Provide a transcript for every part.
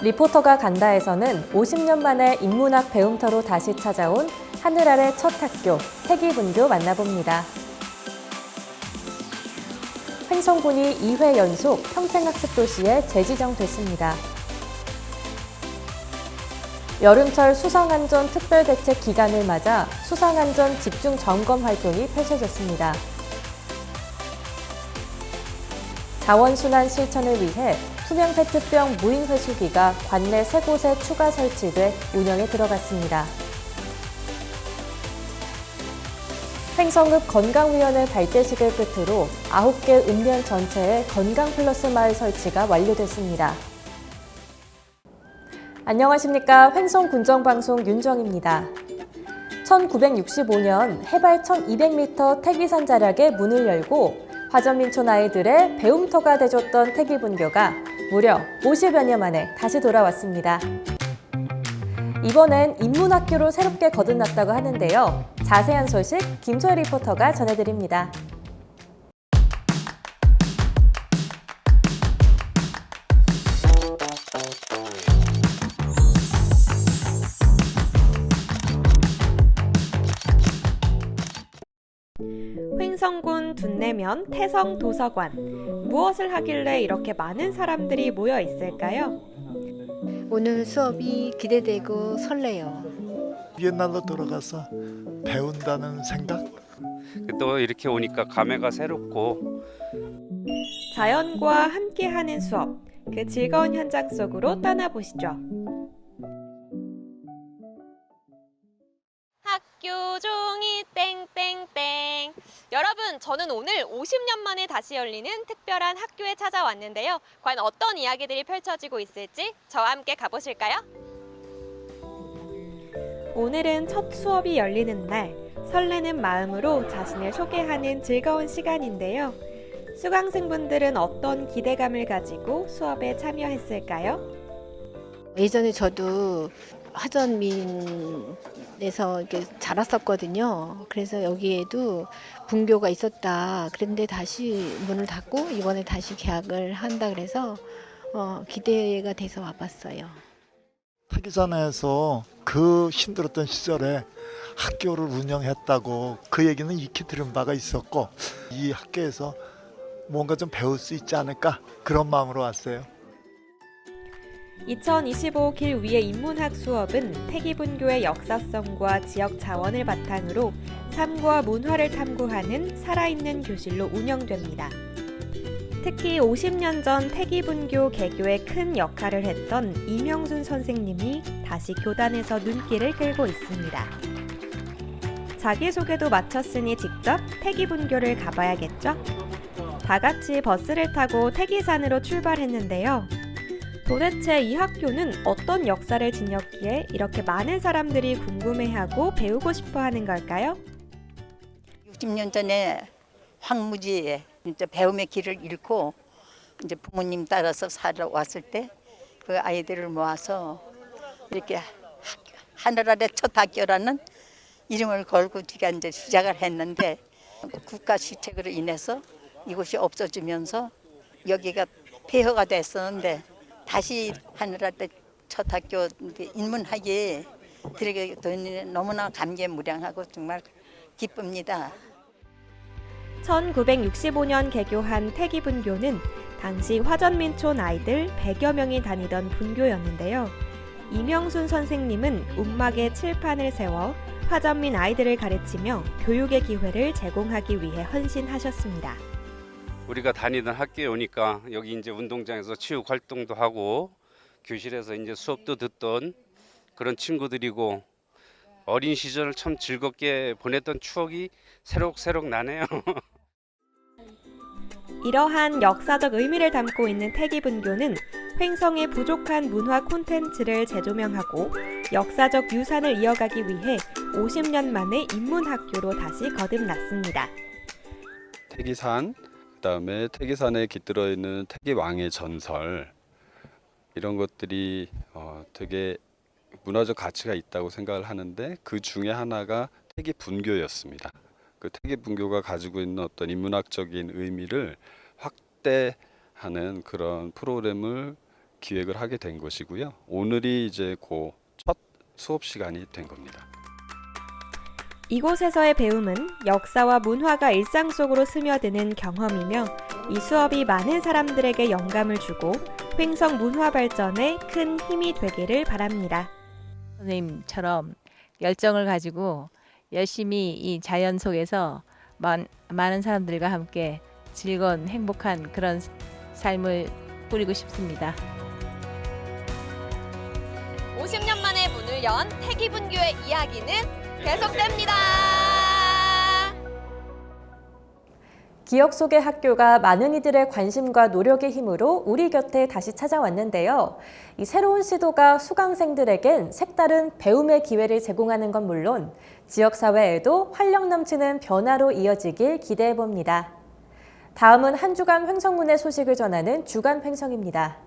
리포터가 간다에서는 50년 만에 인문학 배움터로 다시 찾아온 하늘 아래 첫 학교, 태기분교 만나봅니다. 횡성군이 2회 연속 평생학습도시에 재지정됐습니다. 여름철 수성안전 특별대책 기간을 맞아 수성안전 집중 점검 활동이 펼쳐졌습니다. 자원순환 실천을 위해 투명 페트병 무인 회수기가 관내 3곳에 추가 설치돼 운영에 들어갔습니다. 횡성읍 건강위원회 발대식을 끝으로 9개 읍면 전체에 건강플러스 마을 설치가 완료됐습니다. 안녕하십니까. 횡성군정방송 윤정입니다. 1965년 해발 1200m 태기산 자락에 문을 열고 화전민촌 아이들의 배움터가 돼줬던 태기분교가 무려 50여 년 만에 다시 돌아왔습니다. 이번엔 인문학교로 새롭게 거듭났다고 하는데요. 자세한 소식 김소혜 리포터가 전해드립니다. 횡성군 둔내면 태성도서관. 무엇을 하길래 이렇게 많은 사람들이 모여 있을까요? 오늘 수업이 기대되고 설레요. 옛날로 돌아가서 배운다는 생각? 또 이렇게 오니까 감회가 새롭고 자연과 함께하는 수업. 그 즐거운 현장 속으로 떠나보시죠. 학교 종이 땡땡땡. 여러분, 저는 오늘 50년 만에 다시 열리는 특별한 학교에 찾아왔는데요. 과연 어떤 이야기들이 펼쳐지고 있을지 저와 함께 가보실까요? 오늘은 첫 수업이 열리는 날, 설레는 마음으로 자신을 소개하는 즐거운 시간인데요. 수강생분들은 어떤 기대감을 가지고 수업에 참여했을까요? 예전에 저도 화전민에서 이렇게 자랐었거든요. 그래서 여기에도 분교가 있었다. 그런데 다시 문을 닫고 이번에 다시 개학을 한다 그래서 기대가 돼서 와봤어요. 태기산에서 그 힘들었던 시절에 학교를 운영했다고 그 얘기는 익히 들은 바가 있었고 이 학교에서 뭔가 좀 배울 수 있지 않을까 그런 마음으로 왔어요. 2025 길 위의 인문학 수업은 태기분교의 역사성과 지역 자원을 바탕으로 삶과 문화를 탐구하는 살아있는 교실로 운영됩니다. 특히 50년 전 태기분교 개교에 큰 역할을 했던 이명순 선생님이 다시 교단에서 눈길을 끌고 있습니다. 자기소개도 마쳤으니 직접 태기분교를 가봐야겠죠? 다 같이 버스를 타고 태기산으로 출발했는데요. 도대체 이 학교는 어떤 역사를 지녔기에 이렇게 많은 사람들이 궁금해하고 배우고 싶어하는 걸까요? 60년 전에 황무지에 이제 배움의 길을 잃고 이제 부모님 따라서 살아왔을 때 그 아이들을 모아서 이렇게 하늘 아래 첫 학교라는 이름을 걸고 우리가 이제 시작을 했는데 국가 시책으로 인해서 이곳이 없어지면서 여기가 폐허가 됐었는데 다시 하늘 아래 첫 학교 인문학에 들어가게 되니 너무나 감개무량하고 정말 기쁩니다. 1965년 개교한 태기분교는 당시 화전민촌 아이들 100여 명이 다니던 분교였는데요. 이명순 선생님은 움막에 칠판을 세워 화전민 아이들을 가르치며 교육의 기회를 제공하기 위해 헌신하셨습니다. 우리가 다니던 학교에 오니까 여기 이제 운동장에서 체육 활동도 하고 교실에서 이제 수업도 듣던 그런 친구들이고 어린 시절을 참 즐겁게 보냈던 추억이 새록새록 나네요. 이러한 역사적 의미를 담고 있는 태기분교는 횡성의 부족한 문화 콘텐츠를 재조명하고 역사적 유산을 이어가기 위해 50년 만에 인문학교로 다시 거듭났습니다. 태기산, 그다음에 태기산에 깃들어 있는 태기왕의 전설 이런 것들이 되게 문화적 가치가 있다고 생각을 하는데 그 중에 하나가 태기분교였습니다. 그 태기분교가 가지고 있는 어떤 인문학적인 의미를 확대하는 그런 프로그램을 기획을 하게 된 것이고요. 오늘이 이제 그 첫 수업 시간이 된 겁니다. 이곳에서의 배움은 역사와 문화가 일상 속으로 스며드는 경험이며 이 수업이 많은 사람들에게 영감을 주고 횡성 문화 발전에 큰 힘이 되기를 바랍니다. 선생님처럼 열정을 가지고 열심히 이 자연 속에서 많은 사람들과 함께 즐거운 행복한 그런 삶을 꾸리고 싶습니다. 50년 만에 문을 연 태기분교의 이야기는 계속됩니다. 기억 속의 학교가 많은 이들의 관심과 노력의 힘으로 우리 곁에 다시 찾아왔는데요. 이 새로운 시도가 수강생들에겐 색다른 배움의 기회를 제공하는 건 물론 지역사회에도 활력 넘치는 변화로 이어지길 기대해 봅니다. 다음은 한 주간 횡성군의 소식을 전하는 주간 횡성입니다.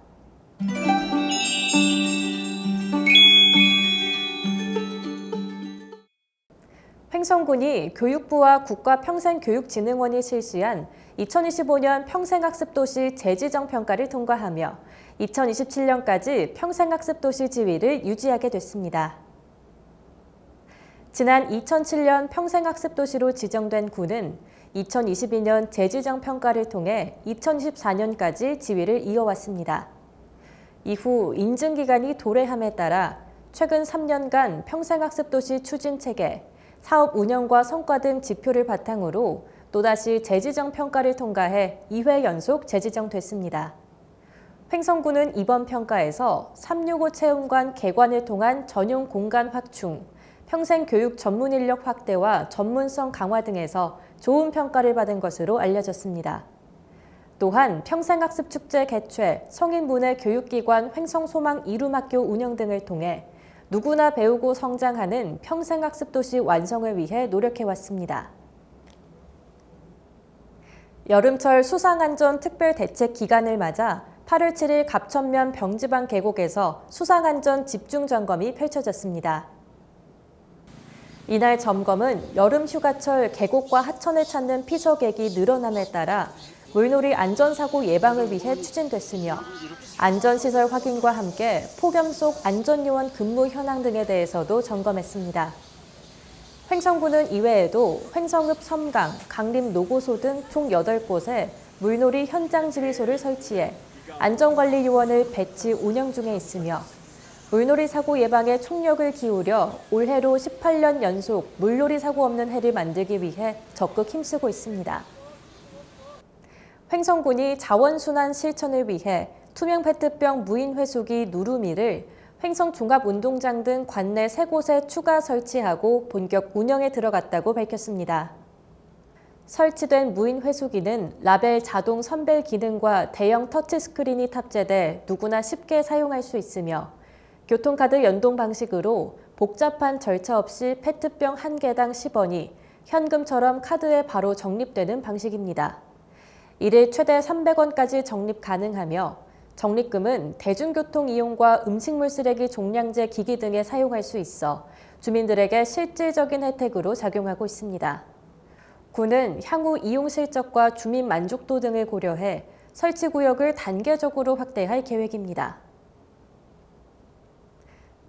횡성군이 교육부와 국가평생교육진흥원이 실시한 2025년 평생학습도시 재지정 평가를 통과하며 2027년까지 평생학습도시 지위를 유지하게 됐습니다. 지난 2007년 평생학습도시로 지정된 군은 2022년 재지정 평가를 통해 2024년까지 지위를 이어왔습니다. 이후 인증기간이 도래함에 따라 최근 3년간 평생학습도시 추진체계, 사업 운영과 성과 등 지표를 바탕으로 또다시 재지정 평가를 통과해 2회 연속 재지정됐습니다. 횡성군은 이번 평가에서 365 체험관 개관을 통한 전용 공간 확충, 평생교육 전문 인력 확대와 전문성 강화 등에서 좋은 평가를 받은 것으로 알려졌습니다. 또한 평생학습축제 개최, 성인문예 교육기관 횡성소망 이룸학교 운영 등을 통해 누구나 배우고 성장하는 평생학습도시 완성을 위해 노력해왔습니다. 여름철 수상안전 특별대책 기간을 맞아 8월 7일 갑천면 병지방 계곡에서 수상안전 집중점검이 펼쳐졌습니다. 이날 점검은 여름 휴가철 계곡과 하천을 찾는 피서객이 늘어남에 따라 물놀이 안전사고 예방을 위해 추진됐으며 안전시설 확인과 함께 폭염 속 안전요원 근무 현황 등에 대해서도 점검했습니다. 횡성군은 이외에도 횡성읍 섬강, 강림 노고소 등 총 8곳에 물놀이 현장 지휘소를 설치해 안전관리 요원을 배치 운영 중에 있으며 물놀이 사고 예방에 총력을 기울여 올해로 18년 연속 물놀이 사고 없는 해를 만들기 위해 적극 힘쓰고 있습니다. 횡성군이 자원순환 실천을 위해 투명 페트병 무인 회수기 누루미를 횡성종합운동장 등 관내 3곳에 추가 설치하고 본격 운영에 들어갔다고 밝혔습니다. 설치된 무인 회수기는 라벨 자동 선별 기능과 대형 터치스크린이 탑재돼 누구나 쉽게 사용할 수 있으며 교통카드 연동 방식으로 복잡한 절차 없이 페트병 1개당 10원이 현금처럼 카드에 바로 적립되는 방식입니다. 이를 최대 300원까지 적립 가능하며 적립금은 대중교통 이용과 음식물 쓰레기 종량제 기기 등에 사용할 수 있어 주민들에게 실질적인 혜택으로 작용하고 있습니다. 군은 향후 이용 실적과 주민 만족도 등을 고려해 설치 구역을 단계적으로 확대할 계획입니다.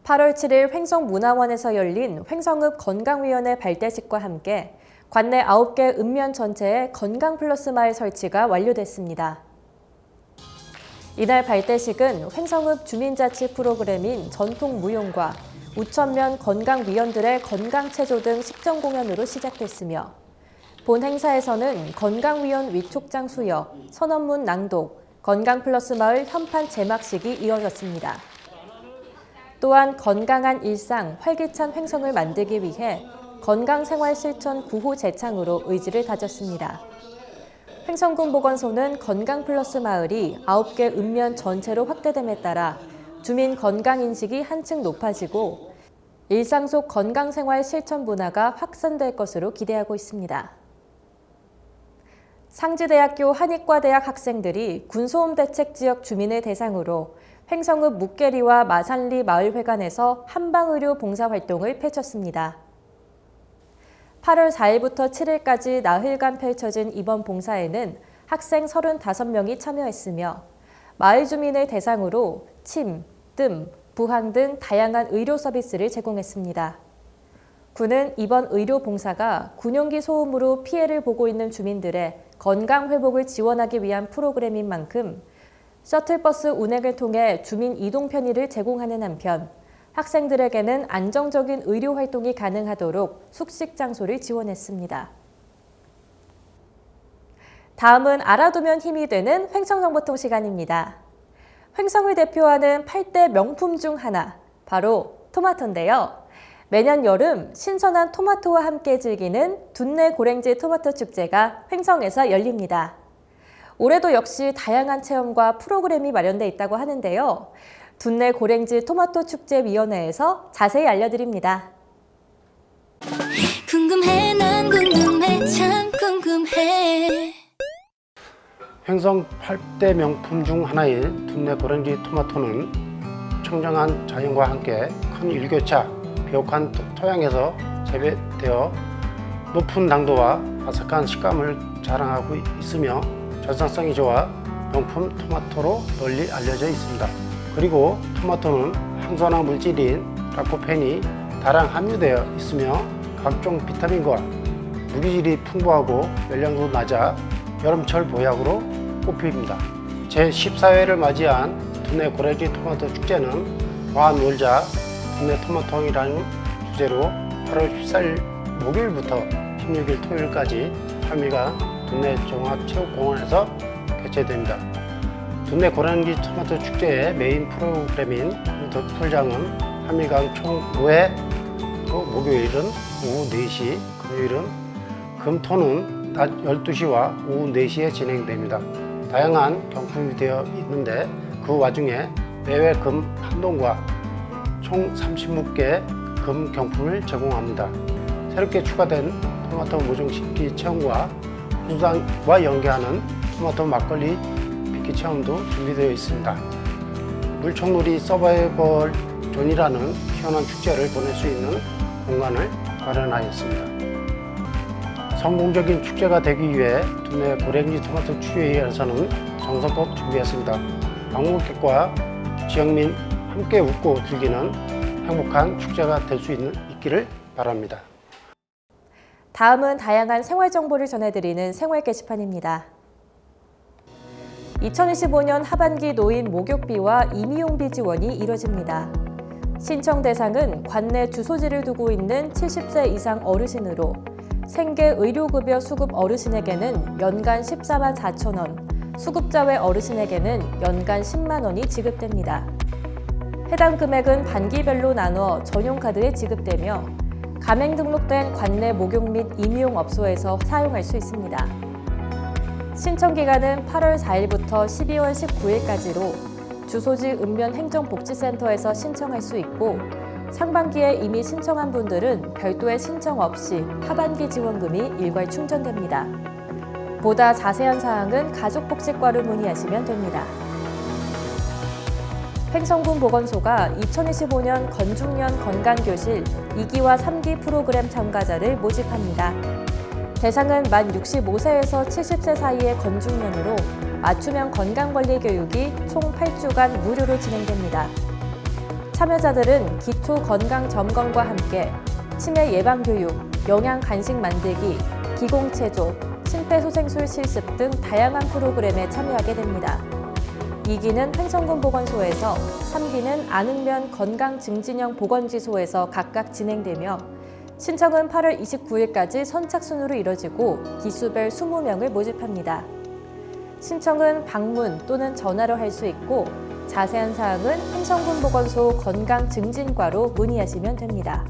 8월 7일 횡성문화원에서 열린 횡성읍 건강위원회 발대식과 함께 관내 9개 읍면 전체에 건강플러스 마을 설치가 완료됐습니다. 이날 발대식은 횡성읍 주민자치 프로그램인 전통무용과 우천면 건강위원들의 건강체조 등 식전 공연으로 시작됐으며 본 행사에서는 건강위원 위촉장 수여, 선언문 낭독, 건강플러스 마을 현판 제막식이 이어졌습니다. 또한 건강한 일상, 활기찬 횡성을 만들기 위해 건강생활실천 구호 재창으로 의지를 다졌습니다. 횡성군 보건소는 건강플러스 마을이 9개 읍면 전체로 확대됨에 따라 주민 건강인식이 한층 높아지고 일상 속 건강생활 실천 문화가 확산될 것으로 기대하고 있습니다. 상지대학교 한의과대학 학생들이 군소음대책 지역 주민을 대상으로 횡성읍 묵계리와 마산리 마을회관에서 한방의료 봉사활동을 펼쳤습니다. 8월 4일부터 7일까지 나흘간 펼쳐진 이번 봉사에는 학생 35명이 참여했으며 마을 주민을 대상으로 침, 뜸, 부항 등 다양한 의료 서비스를 제공했습니다. 군은 이번 의료 봉사가 군용기 소음으로 피해를 보고 있는 주민들의 건강 회복을 지원하기 위한 프로그램인 만큼 셔틀버스 운행을 통해 주민 이동 편의를 제공하는 한편 학생들에게는 안정적인 의료 활동이 가능하도록 숙식 장소를 지원했습니다. 다음은 알아두면 힘이 되는 횡성정보통 시간입니다. 횡성을 대표하는 8대 명품 중 하나, 바로 토마토인데요. 매년 여름 신선한 토마토와 함께 즐기는 둔내 고랭지 토마토 축제가 횡성에서 열립니다. 올해도 역시 다양한 체험과 프로그램이 마련돼 있다고 하는데요. 둔내 고랭지 토마토 축제위원회에서 자세히 알려드립니다. 궁금해 난 궁금해 참 궁금해. 횡성 8대 명품 중 하나인 둔내 고랭지 토마토는 청정한 자연과 함께 큰 일교차, 비옥한 토양에서 재배되어 높은 당도와 바삭한 식감을 자랑하고 있으며 전상성이 좋아 명품 토마토로 널리 알려져 있습니다. 그리고 토마토는 항산화 물질인 라코펜이 다량 함유되어 있으며 각종 비타민과 무기질이 풍부하고 열량도 낮아 여름철 보약으로 꼽힙니다. 제14회를 맞이한 둔내 고랭지 토마토 축제는 와 놀자 둔내 토마토이라는 주제로 8월 14일 목요일부터 16일 토요일까지 현미관 둔내 종합체육공원에서 개최됩니다. 둔내 고랭지 토마토 축제의 메인 프로그램인 풀장은 현미관 총 5회, 목요일은 오후 4시, 금요일은 금토는 낮 12시와 오후 4시에 진행됩니다. 다양한 경품이 되어 있는데 그 와중에 매회 금 한동과 총 36개 금 경품을 제공합니다. 새롭게 추가된 토마토 모종 심기 체험과 수상과 연계하는 토마토 막걸리 빚기 체험도 준비되어 있습니다. 물총놀이 서바이벌 존이라는 시원한 축제를 보낼 수 있는 공간을 마련하였습니다. 성공적인 축제가 되기 위해 둔내 고랭지 토마토 축제위원회에서는 정성껏 준비했습니다. 방문객과 지역민 함께 웃고 즐기는 행복한 축제가 될 수 있기를 바랍니다. 다음은 다양한 생활 정보를 전해드리는 생활 게시판입니다. 2025년 하반기 노인 목욕비와 임의용비 지원이 이뤄집니다. 신청 대상은 관내 주소지를 두고 있는 70세 이상 어르신으로 생계 의료급여 수급 어르신에게는 연간 14만 4천 원, 수급자외 어르신에게는 연간 10만 원이 지급됩니다. 해당 금액은 반기별로 나눠 전용카드에 지급되며 가맹 등록된 관내 목욕 및 임의용 업소에서 사용할 수 있습니다. 신청 기간은 8월 4일부터 12월 19일까지로 주소지 읍면행정복지센터에서 신청할 수 있고 상반기에 이미 신청한 분들은 별도의 신청 없이 하반기 지원금이 일괄 충전됩니다. 보다 자세한 사항은 가족복지과로 문의하시면 됩니다. 횡성군 보건소가 2025년 건중년 건강교실 2기와 3기 프로그램 참가자를 모집합니다. 대상은 만 65세에서 70세 사이의 건중년으로 맞춤형 건강관리 교육이 총 8주간 무료로 진행됩니다. 참여자들은 기초 건강 점검과 함께 치매 예방 교육, 영양 간식 만들기, 기공체조, 심폐소생술 실습 등 다양한 프로그램에 참여하게 됩니다. 2기는 횡성군 보건소에서, 3기는 안흥면 건강증진형 보건지소에서 각각 진행되며 신청은 8월 29일까지 선착순으로 이뤄지고 기수별 20명을 모집합니다. 신청은 방문 또는 전화로 할 수 있고 자세한 사항은 횡성군 보건소 건강증진과로 문의하시면 됩니다.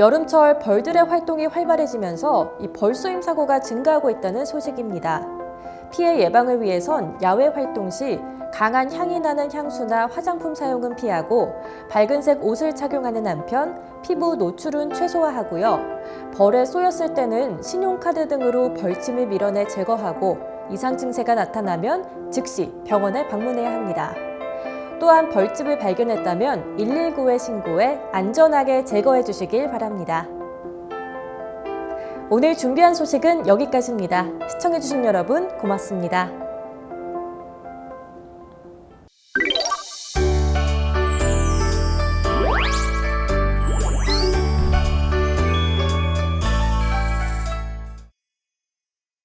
여름철 벌들의 활동이 활발해지면서 이 벌쏘임 사고가 증가하고 있다는 소식입니다. 피해 예방을 위해선 야외 활동 시 강한 향이 나는 향수나 화장품 사용은 피하고 밝은색 옷을 착용하는 한편 피부 노출은 최소화하고요. 벌에 쏘였을 때는 신용카드 등으로 벌침을 밀어내 제거하고 이상 증세가 나타나면 즉시 병원에 방문해야 합니다. 또한 벌집을 발견했다면 119에 신고해 안전하게 제거해 주시길 바랍니다. 오늘 준비한 소식은 여기까지입니다. 시청해주신 여러분 고맙습니다.